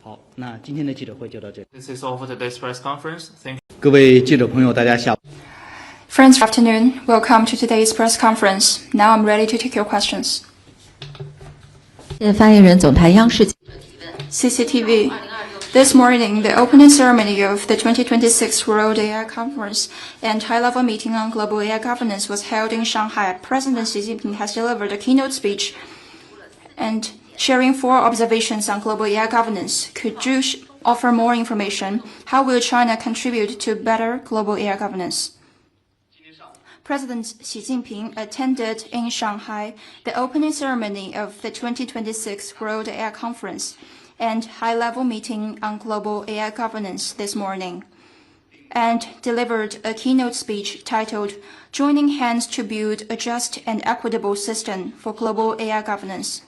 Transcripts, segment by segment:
好，那今天的记者会就到这里。This is all for today's press conference. Thank you. 各位记者朋友，大家下午。Friends, good afternoon. Welcome to today's press conference. Now I'm ready to take your questions. 发言人总台央视记者提问。 CCTV. This morning, the opening ceremony of the 2026 World AI Conference and high-level meeting on global AI governance was held in Shanghai. President Xi Jinping has delivered a keynote speech and sharing 4 observations on global AI governance. Could you offer more information? How will China contribute to better global AI governance? President Xi Jinping attended in Shanghai the opening ceremony of the 2026 World AI Conference and high-level meeting on global AI governance this morning, and delivered a keynote speech titled Joining Hands to Build a Just and Equitable System for Global AI Governance.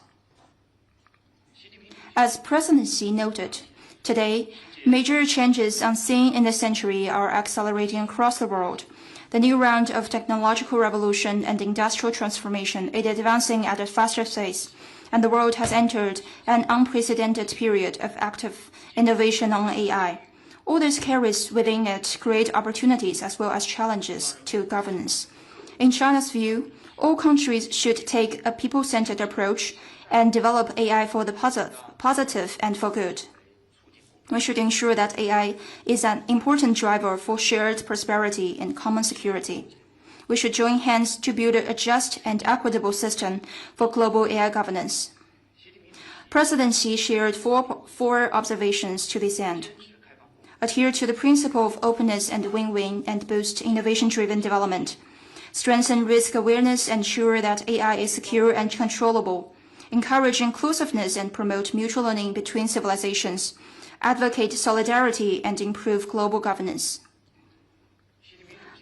As President Xi noted, today, major changes unseen in the century are accelerating across the world. The new round of technological revolution and industrial transformation is advancing at a faster pace, and the world has entered an unprecedented period of active innovation on AI. All this carries within it great opportunities as well as challenges to governance. In China's view, all countries should take a people-centered approach and develop AI for the positive and for good. We should ensure that AI is an important driver for shared prosperity and common security. We should join hands to build a just and equitable system for global AI governance. President Xi shared four observations to this end. Adhere to the principle of openness and win-win and boost innovation-driven development. Strengthen risk awareness and ensure that AI is secure and controllable. Encourage inclusiveness and promote mutual learning between civilizations. Advocate solidarity and improve global governance.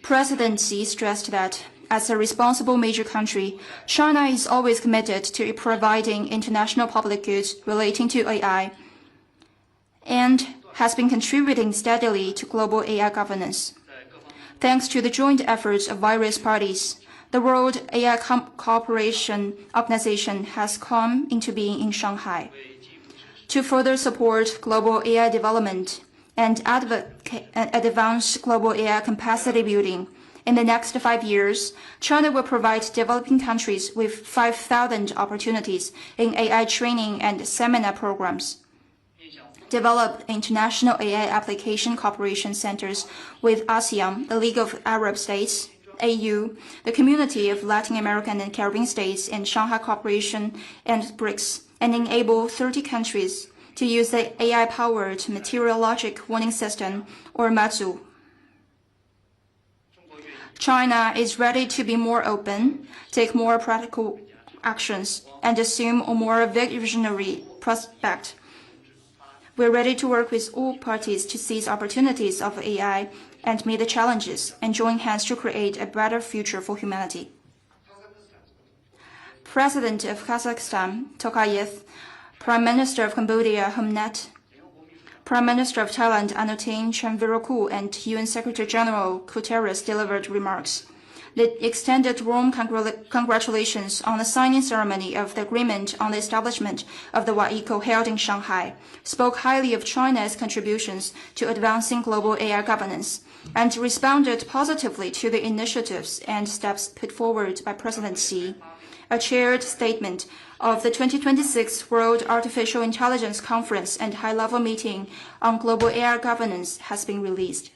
President Xi stressed that, as a responsible major country, China is always committed to providing international public goods relating to AI and has been contributing steadily to global AI governance. Thanks to the joint efforts of various parties, the World AI Cooperation Organization has come into being in Shanghai. To further support global AI development and advance global AI capacity building, in the next 5 years, China will provide developing countries with 5,000 opportunities in AI training and seminar programs. Develop international AI application cooperation centers with ASEAN, the League of Arab States, AU, the Community of Latin American and Caribbean States, and Shanghai Cooperation and BRICS, and enable 30 countries to use the AI-powered material logic warning system, or MAZU. China is ready to be more open, take more practical actions, and assume a more visionary prospect. We're ready to work with all parties to seize opportunities of AI and meet the challenges, and join hands to create a better future for humanity. President of Kazakhstan, Tokayev, Prime Minister of Cambodia, Hun Net, Prime Minister of Thailand, Anutin Chanvirakul, and UN Secretary General Guterres delivered remarks. They extended warm congratulations on the signing ceremony of the agreement on the establishment of the WAICO held in Shanghai, spoke highly of China's contributions to advancing global AI governance, and responded positively to the initiatives and steps put forward by President Xi. A chaired statement of the 2026 World Artificial Intelligence Conference and high-level meeting on global AI governance has been released.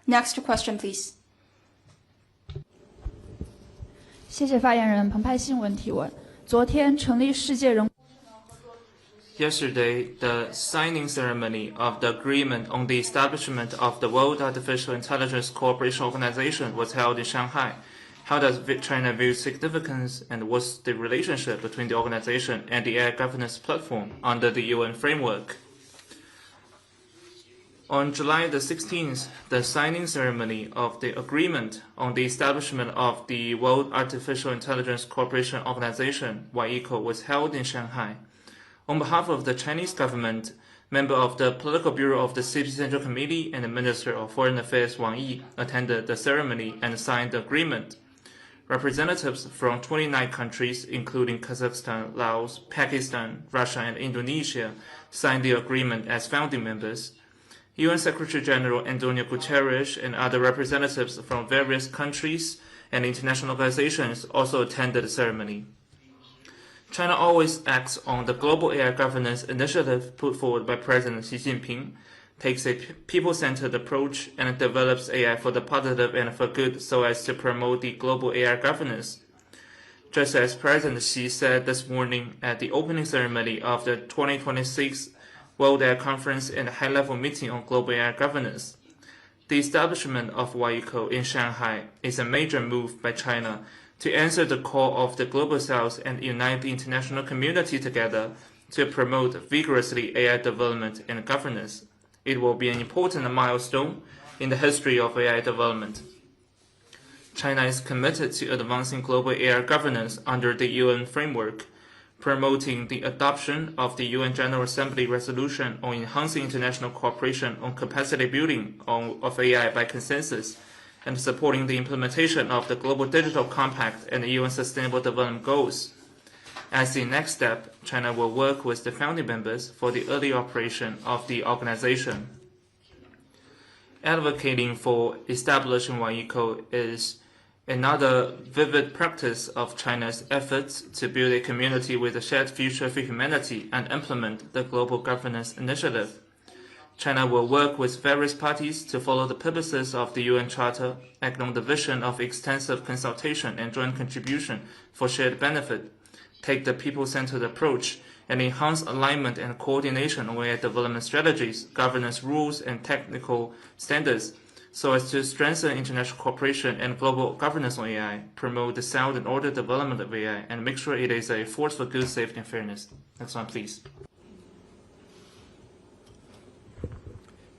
Next question, please. 谢谢发言人澎湃新闻提问。昨天成立世界人工智能合作组织 Yesterday, the signing ceremony of the agreement on the establishment of the World Artificial Intelligence Cooperation Organization was held in Shanghai. How does China view significance, and what's the relationship between the organization and the AI governance platform under the UN framework? On July the 16th, the signing ceremony of the agreement on the establishment of the World Artificial Intelligence Cooperation Organization, WAICO, was held in Shanghai. On behalf of the Chinese government, member of the Political Bureau of the City Central Committee and the Minister of Foreign Affairs Wang Yi attended the ceremony and signed the agreement. Representatives from 29 countries, including Kazakhstan, Laos, Pakistan, Russia, and Indonesia, signed the agreement as founding members. UN Secretary General Antonio Guterres and other representatives from various countries and international organizations also attended the ceremony. China always acts on the global AI governance initiative put forward by President Xi Jinping, takes a people-centered approach, and develops AI for the positive and for good so as to promote the global AI governance. Just as President Xi said this morning at the opening ceremony of the 2026 World AI Conference and High-Level Meeting on Global AI Governance, the establishment of WICO in Shanghai is a major move by China to answer the call of the Global South and unite the international community together to promote vigorously AI development and governance. It will be an important milestone in the history of AI development. China is committed to advancing global AI governance under the UN framework, promoting the adoption of the UN General Assembly resolution on enhancing international cooperation on capacity building of AI by consensus, and supporting the implementation of the Global Digital Compact and the UN Sustainable Development Goals. As the next step, China will work with the founding members for the early operation of the organization. Advocating for establishing WICO is another vivid practice of China's efforts to build a community with a shared future for humanity and implement the Global Governance Initiative. China will work with various parties to follow the purposes of the UN Charter, act on the vision of extensive consultation and joint contribution for shared benefit, take the people-centered approach, and enhance alignment and coordination on AI development strategies, governance rules, and technical standards, so as to strengthen international cooperation and global governance on AI, promote the sound and order development of AI, and make sure it is a force for good, safety, and fairness. Next one, please.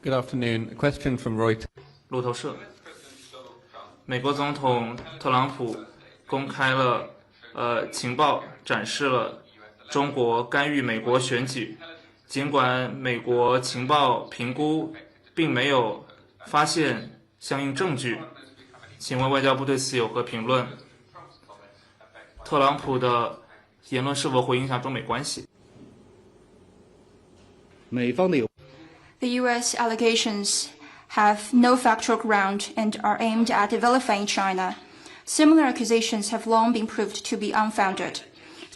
Good afternoon. A question from Reuters. 路透社，美国总统特朗普公开了情报，展示了中国干预美国选举。尽管美国情报评估并没有发现相应证据，请问外交部对此有何评论？特朗普的言论是否会影响中美关系？美方的有 The U.S. allegations have no factual ground and are aimed at vilifying China. Similar accusations have long been proved to be unfounded.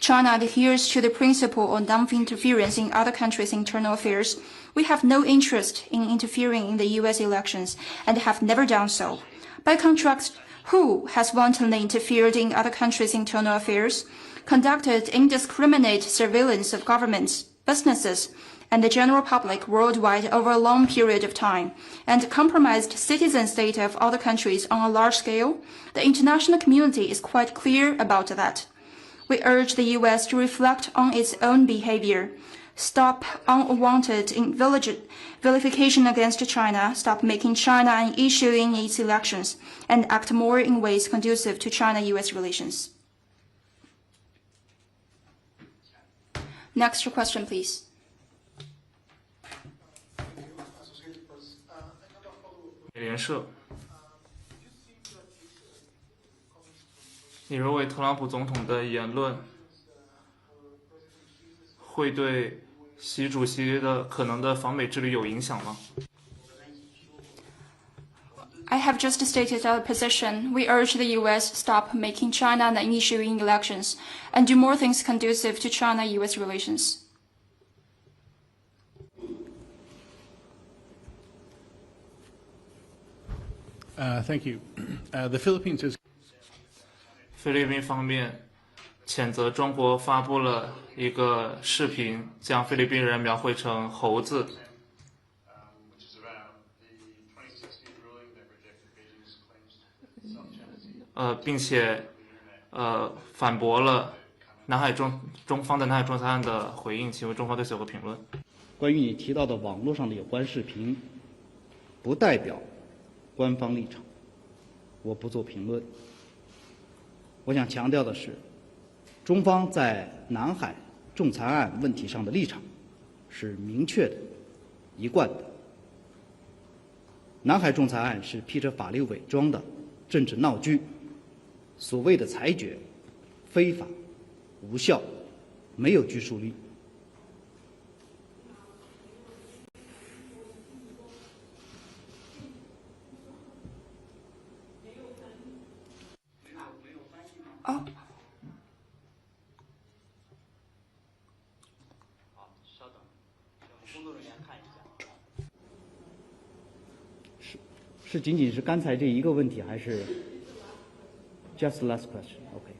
China adheres to the principle of non-interference in other countries' internal affairs. We have no interest in interfering in the U.S. elections and have never done so. By contrast, who has wantonly interfered in other countries' internal affairs, conducted indiscriminate surveillance of governments, businesses, and the general public worldwide over a long period of time, and compromised citizens' data of other countries on a large scale? The international community is quite clear about that. We urge the U.S. to reflect on its own behavior, stop unwanted vilification against China, stop making China an issue in its elections, and act more in ways conducive to China-U.S. relations. Next question, please. 美联社，你认为特朗普总统的言论会对习主席的可能的访美之旅有影响吗？ I have just stated our position. We urge the U.S. stop making China an issue in elections and do more things conducive to China-U.S. relations. Thank you. The Philippines is. 菲律宾方面谴责中国发布了一个视频，将菲律宾人描绘成猴子。并且反驳了中方的南海仲裁案的回应，请问中方对此有何评论？关于你提到的网络上的有关视频，不代表官方立场，我不做评论。我想强调的是，中方在南海仲裁案问题上的立场是明确的、一贯的。南海仲裁案是披着法律伪装的政治闹剧，所谓的裁决非法、无效，没有拘束力。哦。是仅仅是刚才这一个问题，还是 just last question？OK。